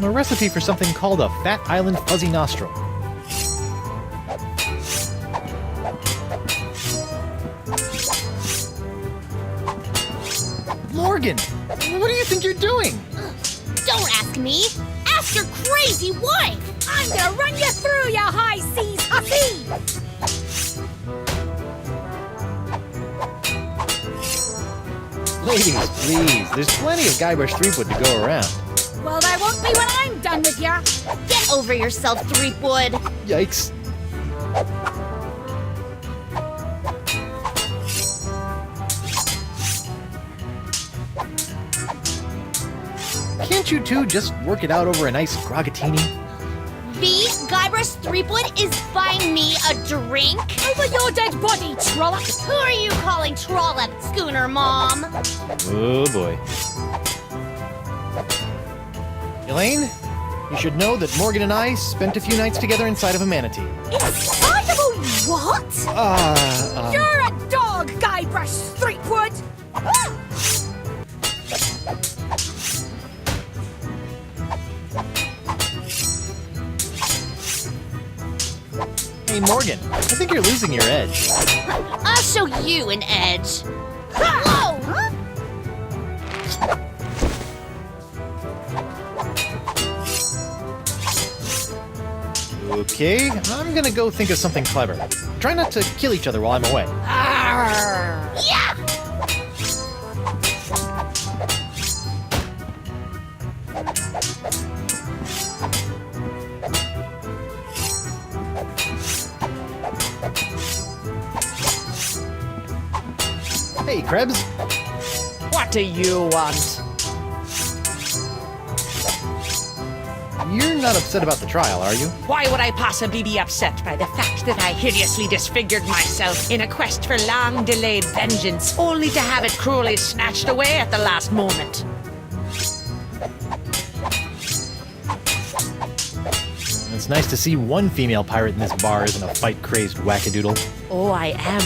A recipe for something called a Fat Island Fuzzy Nostril. Morgan! What do you think you're doing? Don't ask me. Ask your crazy wife. I'm gonna run you through, you high seas hussy! Ladies, please. There's plenty of Guybrush Threepwood to go around. Well, there won't be when I'm done with ya. Get over yourself, Threepwood. Yikes. Can't you two just work it out over a nice grogatini? V, Guybrush Threepwood is buying me a drink? Over your dead body, Trollope! Who are you calling Trollop, Schooner Mom? Oh boy. Elaine, you should know that Morgan and I spent a few nights together inside of a manatee. Inside of a what? You're a dog, Guybrush Threepwood! Ah! Hey Morgan, I think you're losing your edge. I'll show you an edge. Whoa! Okay, I'm gonna go think of something clever. Try not to kill each other while I'm away. Yeah! Hey, Krebs. What do you want? You're not upset about the trial, are you? Why would I possibly be upset by the fact that I hideously disfigured myself in a quest for long-delayed vengeance, only to have it cruelly snatched away at the last moment? It's nice to see one female pirate in this bar isn't a fight-crazed wackadoodle. Oh, I am.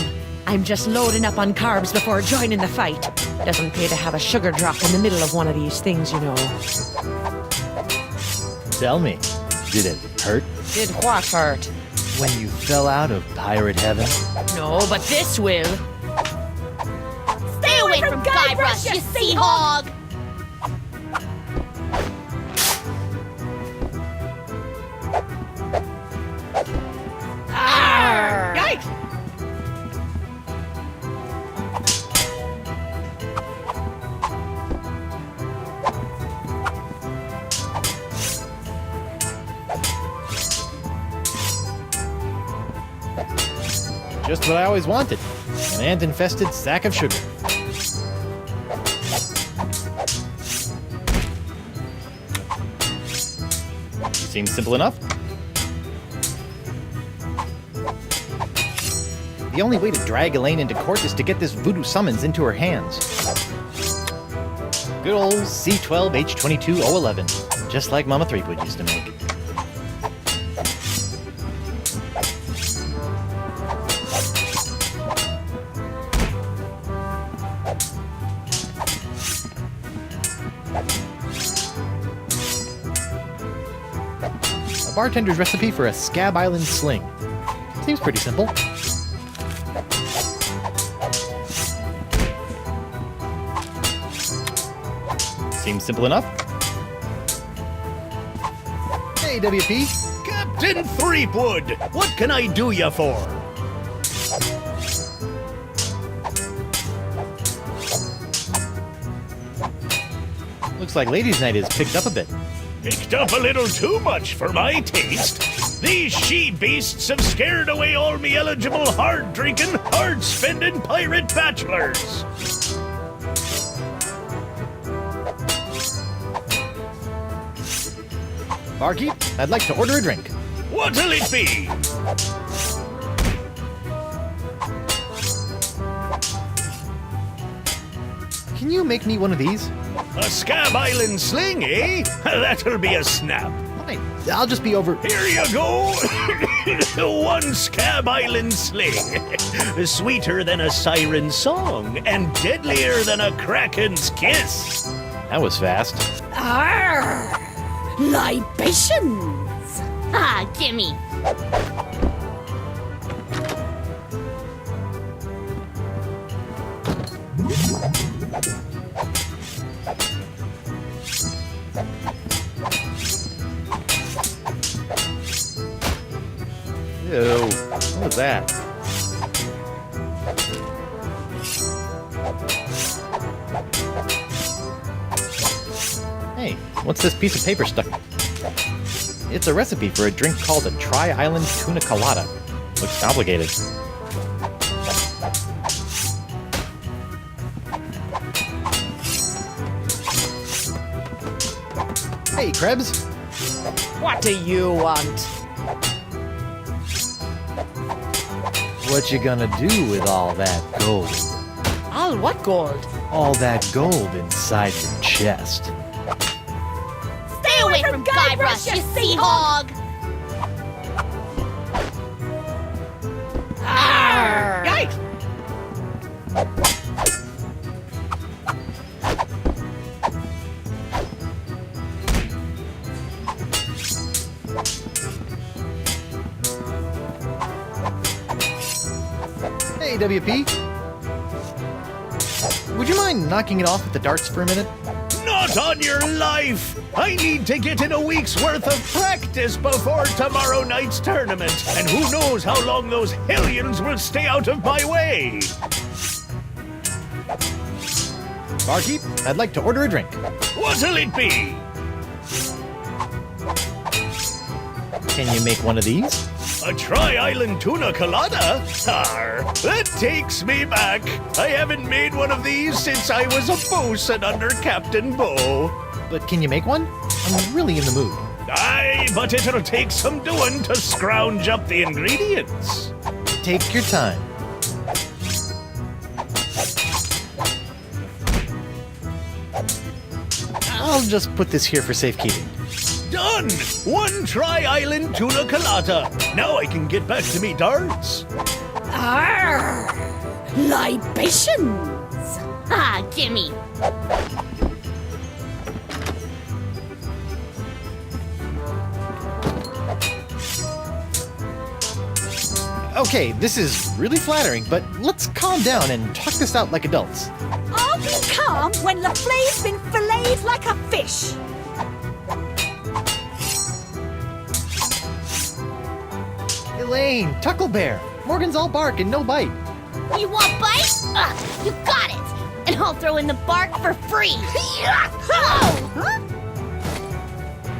I'm just loading up on carbs before joining the fight. Doesn't pay to have a sugar drop in the middle of one of these things, you know. Tell me, did it hurt Did what hurt? when you fell out of pirate heaven? No, but this will. Stay away from Guybrush, you sea hog! Yikes! Just what I always wanted. An ant-infested sack of sugar. Seems simple enough. The only way to drag Elaine into court is to get this voodoo summons into her hands. Good old C12H22011, just like Mama Threepwood used to make. A bartender's recipe for a Scab Island sling. Seems pretty simple. Seems simple enough. Hey, WP. Captain Threepwood, what can I do you for? Looks like ladies' night is picked up a bit. Picked up a little too much for my taste. These she-beasts have scared away all me eligible, hard-drinking, hard-spending pirate bachelors. Barkeep, I'd like to order a drink. What'll it be? Can you make me one of these? A Scab Island sling, eh? That'll be a snap. Fine, I'll just be over... Here you go. One Scab Island sling. Sweeter than a siren's song and deadlier than a kraken's kiss. That was fast. Arr! libations. Ah, gimme. Ew, what was that? Hey, what's this piece of paper stuck? It's a recipe for a drink called a Tri-Island Tuna Colada. Looks complicated. Hey, Krebs. What do you want? What you gonna do with all that gold? All what gold? All that gold inside your chest. Stay away from Guybrush, you sea hog! Yikes! Hey, WP. Would you mind knocking it off with the darts for a minute? Not on your life! I need to get in a week's worth of practice before tomorrow night's tournament, and who knows how long those hellions will stay out of my way! Barkeep, I'd like to order a drink. What'll it be? Can you make one of these? A Tri-Island Tuna Colada? Tar, that takes me back. I haven't made one of these since I was a bosun under Captain Bo. But can you make one? I'm really in the mood. Aye, but it'll take some doing to scrounge up the ingredients. Take your time. I'll just put this here for safekeeping. Done! One Tri-Island Tuna Colada. Now I can get back to me darts. Arr! Libations. Ah, gimme. Okay, this is really flattering, but let's calm down and talk this out like adults. I'll be calm when LaFleur's been filleted like a fish. Elaine, Tucklebear, Morgan's all bark and no bite. You want bite? Ugh, you got it! And I'll throw in the bark for free! Oh! Huh?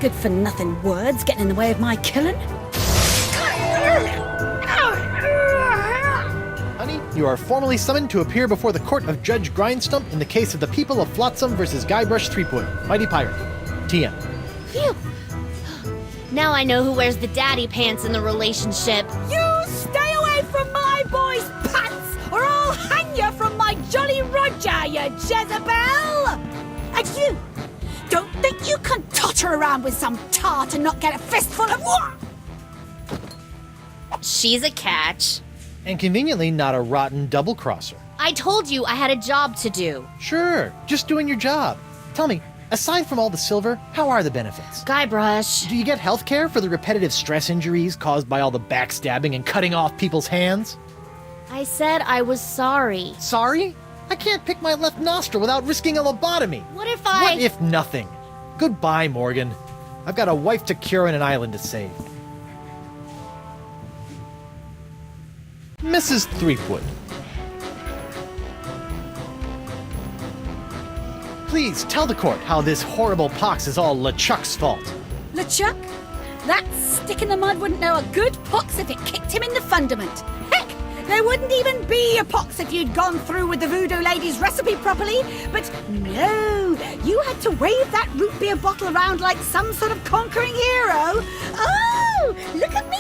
Good for nothing words getting in the way of my killing. Honey, you are formally summoned to appear before the court of Judge Grindstump in the case of the people of Flotsam versus Guybrush Threepwood, Mighty Pirate. TM. Phew! Now I know who wears the daddy pants in the relationship. You stay away from my boy's pants, or I'll hang you from my Jolly Roger, you Jezebel! And you, don't think you can totter around with some tart and not get a fistful of what? She's a catch. And conveniently not a rotten double-crosser. I told you I had a job to do. Sure, just doing your job. Tell me, aside from all the silver, how are the benefits? Guybrush. Do you get health care for the repetitive stress injuries caused by all the backstabbing and cutting off people's hands? I said I was sorry. Sorry? I can't pick my left nostril without risking a lobotomy. What if What if nothing? Goodbye, Morgan. I've got a wife to cure and an island to save. Mrs. Threepwood. Please tell the court how this horrible pox is all LeChuck's fault. LeChuck? That stick in the mud wouldn't know a good pox if it kicked him in the fundament. Heck, there wouldn't even be a pox if you'd gone through with the voodoo lady's recipe properly. But no, you had to wave that root beer bottle around like some sort of conquering hero. Oh, look at me!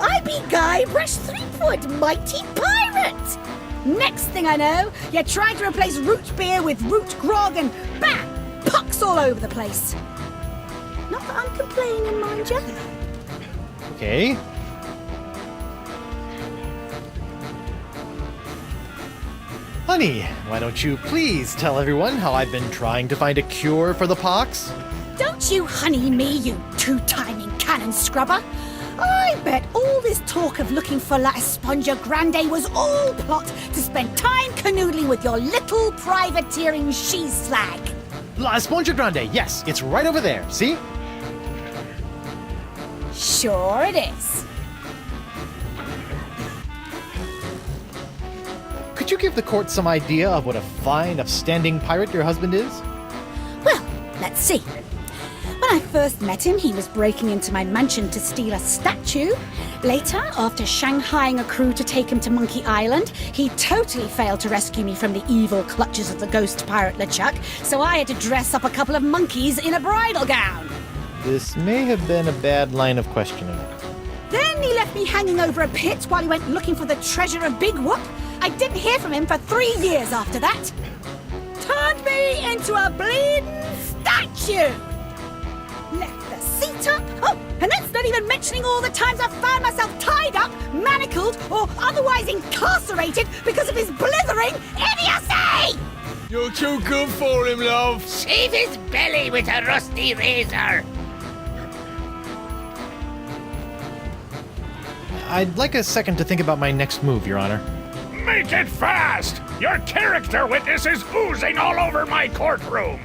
I be Guybrush Threepwood, mighty pirate! Next thing I know, you're trying to replace root beer with root grog and bam! Pox all over the place. Not that I'm complaining, mind you. Okay. Honey, why don't you please tell everyone how I've been trying to find a cure for the pox? don't you honey me, you two-timing cannon scrubber. I bet all this talk of looking for La Esponja Grande was all plot to spend time canoodling with your little privateering she-slag. La Esponja Grande, yes, it's right over there, see? Sure it is. Could you give the court some idea of what a fine, upstanding pirate your husband is? Well, let's see. When I first met him, he was breaking into my mansion to steal a statue. Later, after shanghaiing a crew to take him to Monkey Island, he totally failed to rescue me from the evil clutches of the ghost pirate LeChuck, so I had to dress up a couple of monkeys in a bridal gown. This may have been a bad line of questioning. Then he left me hanging over a pit while he went looking for the treasure of Big Whoop. I didn't hear from him for 3 years after that. Turned me into a bleeding statue. Left the seat up. Oh, and that's not even mentioning all the times I've found myself tied up, manacled, or otherwise incarcerated because of his blithering idiocy! You're too good for him, love. Shave his belly with a rusty razor. I'd like a second to think about my next move, Your Honor. Make it fast! Your character witness is oozing all over my courtroom.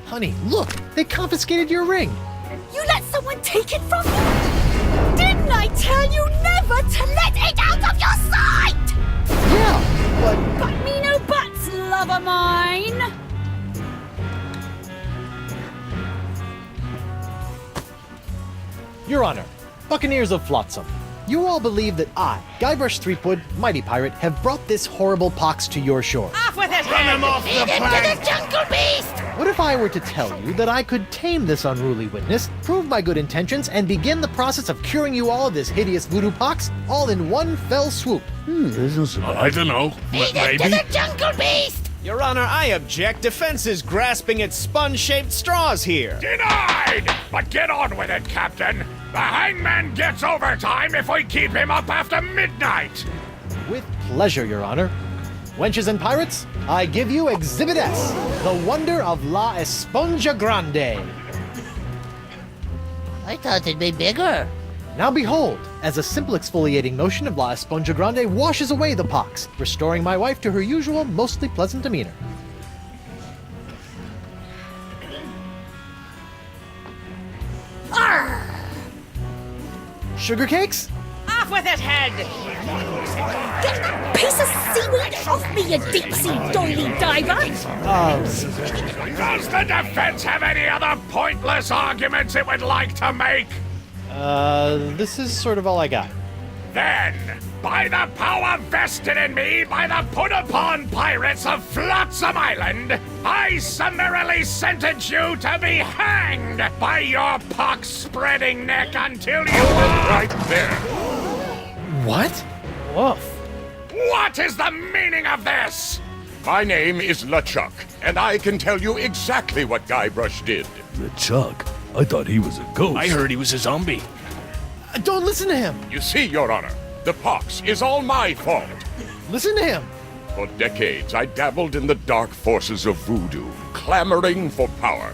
Honey, look! They confiscated your ring! You let someone take it from you? Didn't I tell you never to let it out of your sight? Yeah, but... Got me no buts, love of mine. Your Honor, Buccaneers of Flotsam, you all believe that I, Guybrush Threepwood, Mighty Pirate, have brought this horrible pox to your shore. Off with his Run head! him off the Feed him to plank! the jungle beast! What if I were to tell you that I could tame this unruly witness, prove my good intentions, and begin the process of curing you all of this hideous voodoo pox, all in one fell swoop? I don't know. Feed him to the jungle beast! Your Honor, I object. Defense is grasping at sponge-shaped straws here. Denied! But get on with it, Captain. The hangman gets overtime if we keep him up after midnight. With pleasure, Your Honor. Wenches and pirates, I give you Exhibit S, the wonder of La Esponja Grande. I thought it'd be bigger. Now behold, as a simple exfoliating motion of La Esponja Grande washes away the pox, restoring my wife to her usual, mostly pleasant demeanor. Arr! Sugar cakes? Off with his head! Get that piece of seaweed off me, you deep-sea doily diver! Does the defense have any other pointless arguments it would like to make? This is sort of all I got. Then, by the power vested in me by the put-upon pirates of Flotsam Island, I summarily sentence you to be hanged by your pox-spreading neck until you are... Right there. What? Woof. What is the meaning of this? My name is LeChuck, and I can tell you exactly what Guybrush did. LeChuck? I thought he was a ghost. I heard he was a zombie. Don't listen to him! You see, Your Honor, the pox is all my fault. Listen to him! For decades, I dabbled in the dark forces of voodoo, clamoring for power.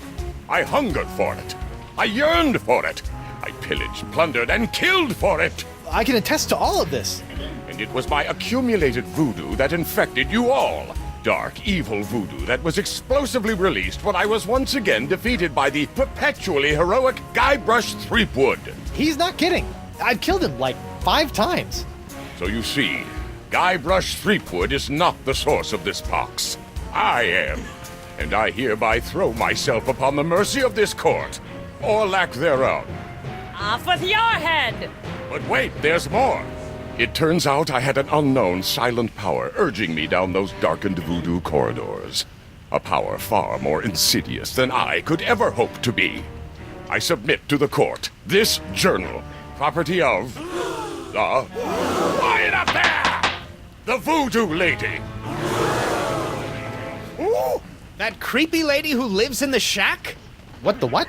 I hungered for it. I yearned for it. I pillaged, plundered, and killed for it. I can attest to all of this. And it was my accumulated voodoo that infected you all. Dark, evil voodoo that was explosively released when I was once again defeated by the perpetually heroic Guybrush Threepwood. He's not kidding. I've killed him like 5 times. So you see, Guybrush Threepwood is not the source of this pox. I am. And I hereby throw myself upon the mercy of this court, or lack thereof. Off with your head! But wait, there's more. It turns out I had an unknown silent power urging me down those darkened voodoo corridors. A power far more insidious than I could ever hope to be. I submit to the court this journal, property of the... Quiet up there! the Voodoo Lady. Ooh, that creepy lady who lives in the shack? What the what?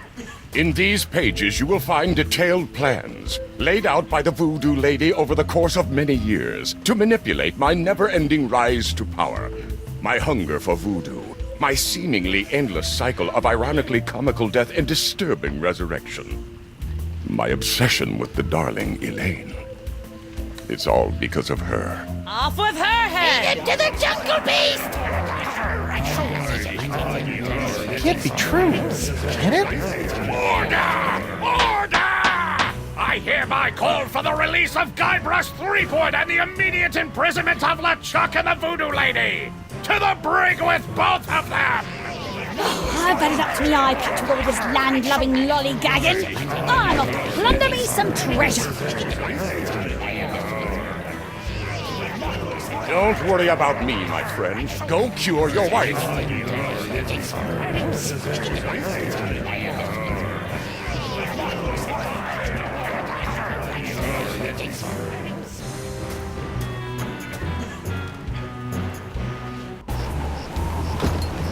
In these pages, you will find detailed plans laid out by the Voodoo Lady over the course of many years to manipulate my never-ending rise to power, my hunger for voodoo, my seemingly endless cycle of ironically comical death and disturbing resurrection, my obsession with the darling Elaine. It's all because of her. Off with her head! To the jungle beast! It can't be true. Can it? Order! Order! I hereby call for the release of Guybrush Threepwood and the immediate imprisonment of LeChuck and the Voodoo Lady! To the brig with both of them! I've had it up to my eye patch with all this land-loving lollygagging. I'm off to plunder me some treasure. Don't worry about me, my friend. Go cure your wife.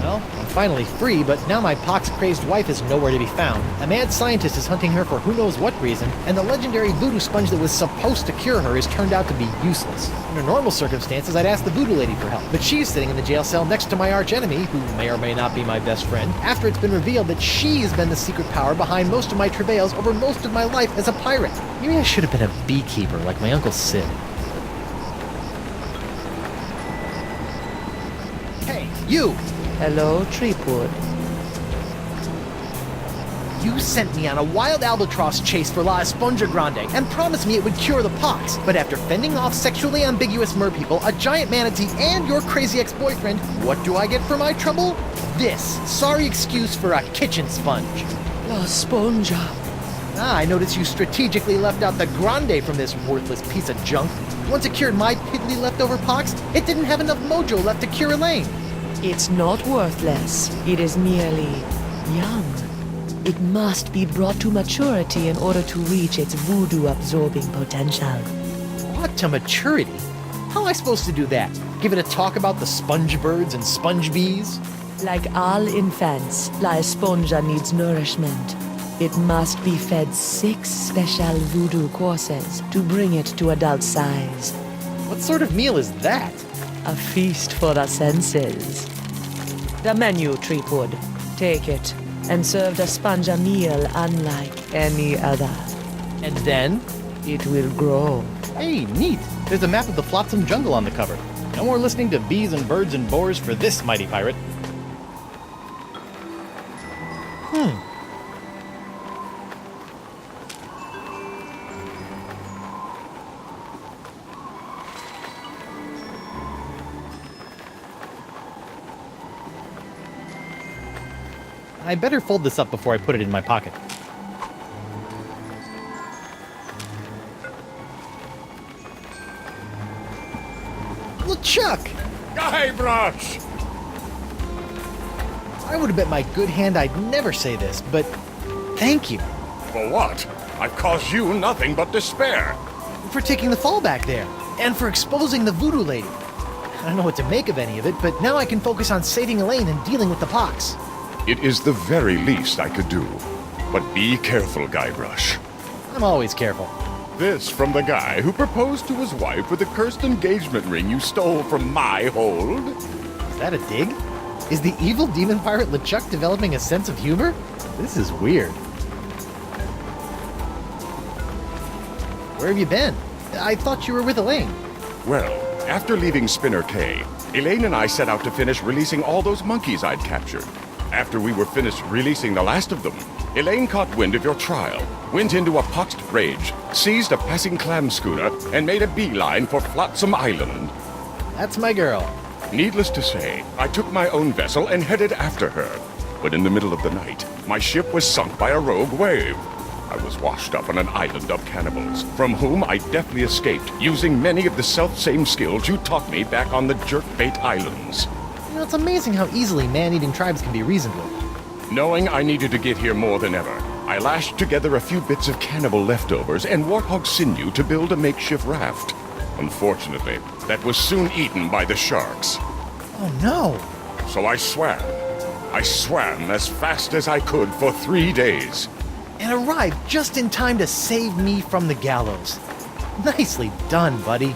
Well, I'm finally free, but now my pox-crazed wife is nowhere to be found. A mad scientist is hunting her for who knows what reason, and the legendary voodoo sponge that was supposed to cure her has turned out to be useless. Under normal circumstances, I'd ask the voodoo lady for help, but she's sitting in the jail cell next to my archenemy, who may or may not be my best friend, after it's been revealed that she's been the secret power behind most of my travails over most of my life as a pirate. Maybe I should have been a beekeeper like my Uncle Sid. Hey, you! Hello, Threepwood. You sent me on a wild albatross chase for La Esponja Grande and promised me it would cure the pox. But after fending off sexually ambiguous merpeople, a giant manatee, and your crazy ex-boyfriend, what do I get for my trouble? This sorry excuse for a kitchen sponge. La Sponja. I noticed you strategically left out the Grande from this worthless piece of junk. Once it cured my piddly leftover pox, it didn't have enough mojo left to cure Elaine. It's not worthless. It is merely young. It must be brought to maturity in order to reach its voodoo-absorbing potential. What to maturity? How am I supposed to do that? Give it a talk about the sponge birds and sponge bees? Like all infants, La Esponja needs nourishment. It must be fed 6 special voodoo courses to bring it to adult size. What sort of meal is that? A feast for the senses. The menu, Threepwood. Take it, and serve the sponge a meal unlike any other. And then? It will grow. Hey, neat! There's a map of the Flotsam Jungle on the cover. No more listening to bees and birds and boars for this mighty pirate. I better fold this up before I put it in my pocket. LeChuck! Guybrush! I would have bet my good hand I'd never say this, but thank you For what? I've caused you nothing but despair. for taking the fall back there, and for exposing the voodoo lady. I don't know what to make of any of it, but now I can focus on saving Elaine and dealing with the pox. It is the very least I could do. But be careful, Guybrush. I'm always careful. This from the guy who proposed to his wife with the cursed engagement ring you stole from my hold? Is that a dig? Is the evil demon pirate LeChuck developing a sense of humor? This is weird. Where have you been? I thought you were with Elaine. Well, after leaving Spinner Cay, Elaine and I set out to finish releasing all those monkeys I'd captured. After we were finished releasing the last of them, Elaine caught wind of your trial, went into a poxed rage, seized a passing clam schooner, and made a beeline for Flotsam Island. That's my girl. Needless to say, I took my own vessel and headed after her. But in the middle of the night, my ship was sunk by a rogue wave. I was washed up on an island of cannibals, from whom I deftly escaped, using many of the self-same skills you taught me back on the Jerkbait Islands. You know, it's amazing how easily man-eating tribes can be reasoned with. Knowing I needed to get here more than ever, I lashed together a few bits of cannibal leftovers and warthog sinew to build a makeshift raft. Unfortunately, that was soon eaten by the sharks. Oh no! So I swam, I swam as fast as I could for 3 days. And arrived just in time to save me from the gallows. Nicely done, buddy.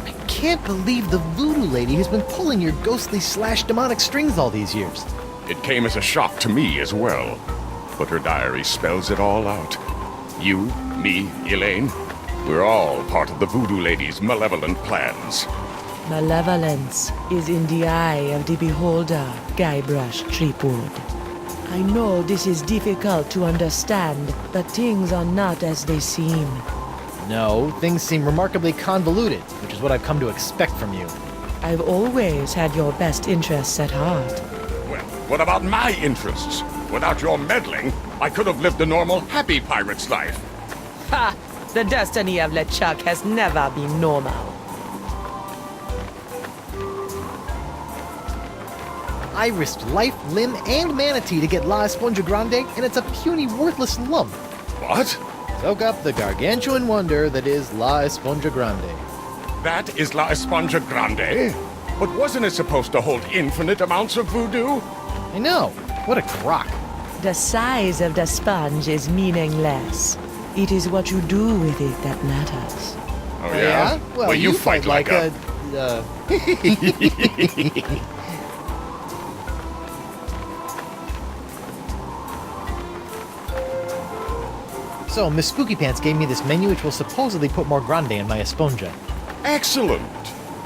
I can't believe the voodoo lady has been pulling your ghostly / demonic strings all these years. It came as a shock to me as well. But her diary spells it all out. You, me, Elaine, we're all part of the voodoo lady's malevolent plans. Malevolence is in the eye of the beholder, Guybrush Threepwood. I know this is difficult to understand, but things are not as they seem. No, things seem remarkably convoluted, which is what I've come to expect from you. I've always had your best interests at heart. Well, what about my interests? Without your meddling, I could have lived a normal, happy pirate's life. Ha! The destiny of LeChuck has never been normal. I risked life, limb, and manatee to get La Esponja Grande, and it's a puny, worthless lump. What? Soak up the gargantuan wonder that is La Esponja Grande. That is La Esponja Grande? But wasn't it supposed to hold infinite amounts of voodoo? I know. What a crock. The size of the sponge is meaningless. It is what you do with it that matters. Oh, yeah? Well, you fight like a... So, Miss Spooky Pants gave me this menu which will supposedly put more grande in my esponja. Excellent!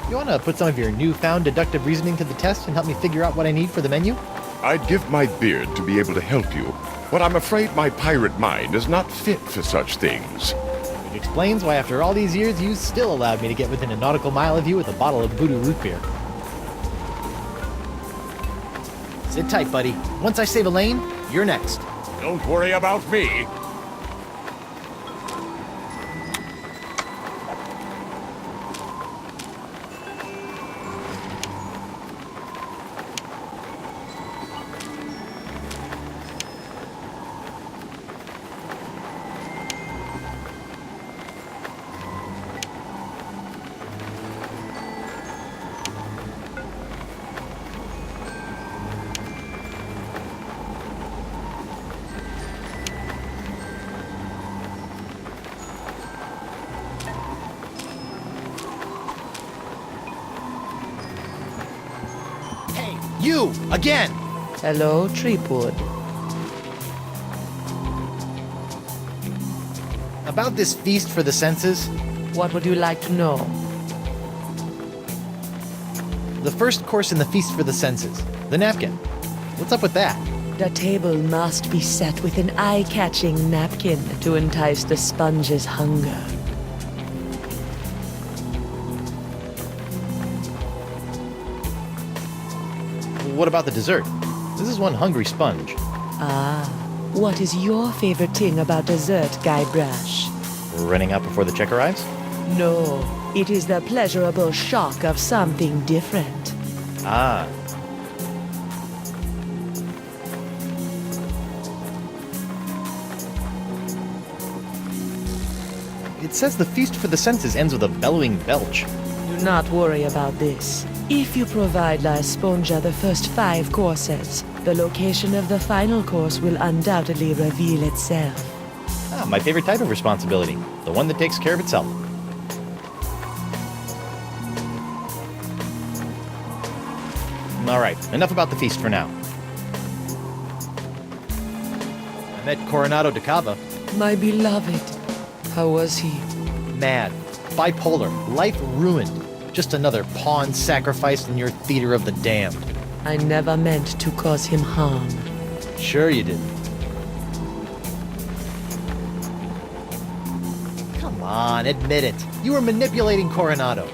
You want to put some of your newfound deductive reasoning to the test and help me figure out what I need for the menu? I'd give my beard to be able to help you, but I'm afraid my pirate mind is not fit for such things. It explains why after all these years you still allowed me to get within a nautical mile of you with a bottle of voodoo root beer. Sit tight, buddy. Once I save Elaine, you're next. Don't worry about me. You! Again! Hello, Threepwood. About this feast for the senses, What would you like to know? the first course in the feast for the senses, the napkin. What's up with that? The table must be set with an eye-catching napkin to entice the sponge's hunger. What about the dessert? This is one hungry sponge. Ah, what is your favorite thing about dessert, Guybrush? We're running out before the check arrives? No, it is the pleasurable shock of something different. Ah. It says the feast for the senses ends with a bellowing belch. Do not worry about this. If you provide La Esponja the first 5 courses, the location of the final course will undoubtedly reveal itself. Ah, my favorite type of responsibility. The one that takes care of itself. Alright, enough about the feast for now. I met Coronado de Cava. My beloved, how was he? Mad. Bipolar. Life ruined. Just another pawn sacrificed in your theater of the damned. I never meant to cause him harm. Sure you didn't. Come on, admit it. You were manipulating Coronado.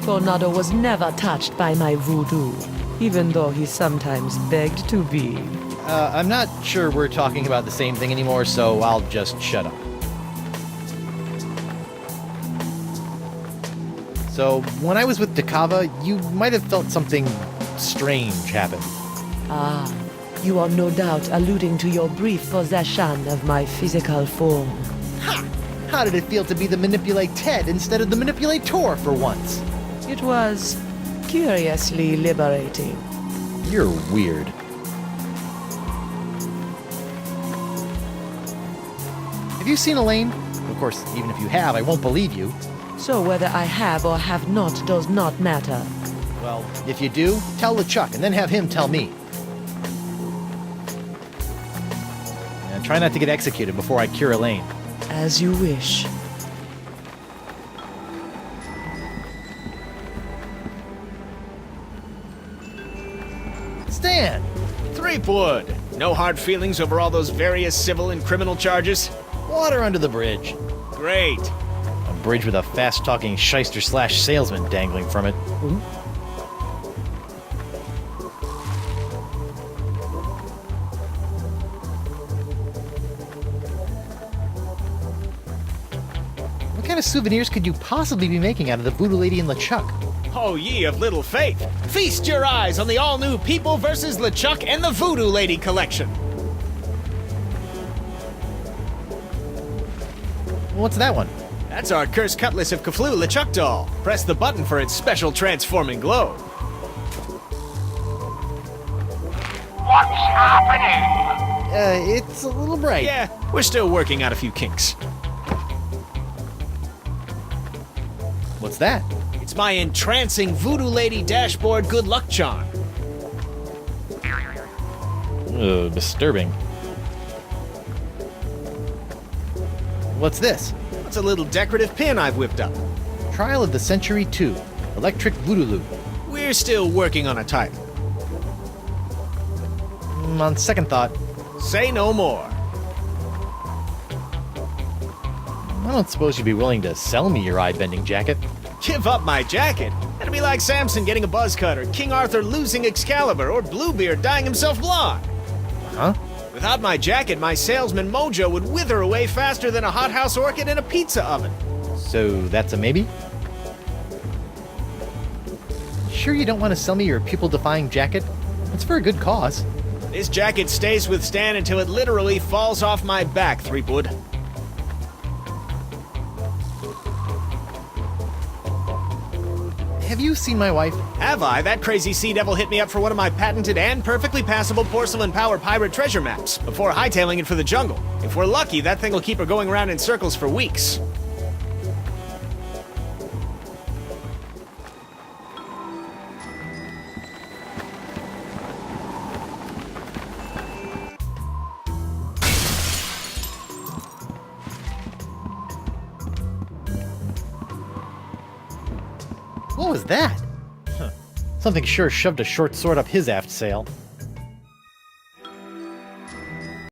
Coronado was never touched by my voodoo, even though he sometimes begged to be. I'm not sure we're talking about the same thing anymore, so I'll just shut up. So, when I was with Decava, you might have felt something strange happen. Ah, you are no doubt alluding to your brief possession of my physical form. Ha! How did it feel to be the Manipulate Ted instead of the Manipulator for once? It was curiously liberating. You're weird. Have you seen Elaine? Of course, even if you have, I won't believe you. So whether I have or have not does not matter. Well, if you do, tell LeChuck and then have him tell me. And try not to get executed before I cure Elaine. As you wish. Stan! Threepwood! No hard feelings over all those various civil and criminal charges? Water under the bridge. Great. A bridge with a fast-talking shyster/salesman dangling from it. What kind of souvenirs could you possibly be making out of the Voodoo Lady and LeChuck? Oh, ye of little faith! Feast your eyes on the all-new People vs. LeChuck and the Voodoo Lady collection! What's that one? That's our Cursed Cutlass of Cthulhu LeChuck doll. Press the button for its special transforming glow. What's happening? It's a little bright. Yeah, we're still working out a few kinks. What's that? It's my entrancing Voodoo Lady dashboard good luck charm. Disturbing. What's this? It's a little decorative pin I've whipped up. Trial of the Century 2. Electric Voodoo. We're still working on a title. On second thought, Say no more. I don't suppose you'd be willing to sell me your eye-bending jacket. Give up my jacket? That'd be like Samson getting a buzz cut, or King Arthur losing Excalibur, or Bluebeard dyeing himself blonde. Huh? Without my jacket, my salesman mojo would wither away faster than a hothouse orchid in a pizza oven. So that's a maybe? Sure you don't want to sell me your pupil-defying jacket? It's for a good cause. This jacket stays with Stan until it literally falls off my back, Threepwood. Have you seen my wife? Have I? That crazy sea devil hit me up for one of my patented and perfectly passable porcelain power pirate treasure maps before hightailing it for the jungle. If we're lucky, that thing will keep her going around in circles for weeks. What was that? Huh. Something sure shoved a short sword up his aft sail.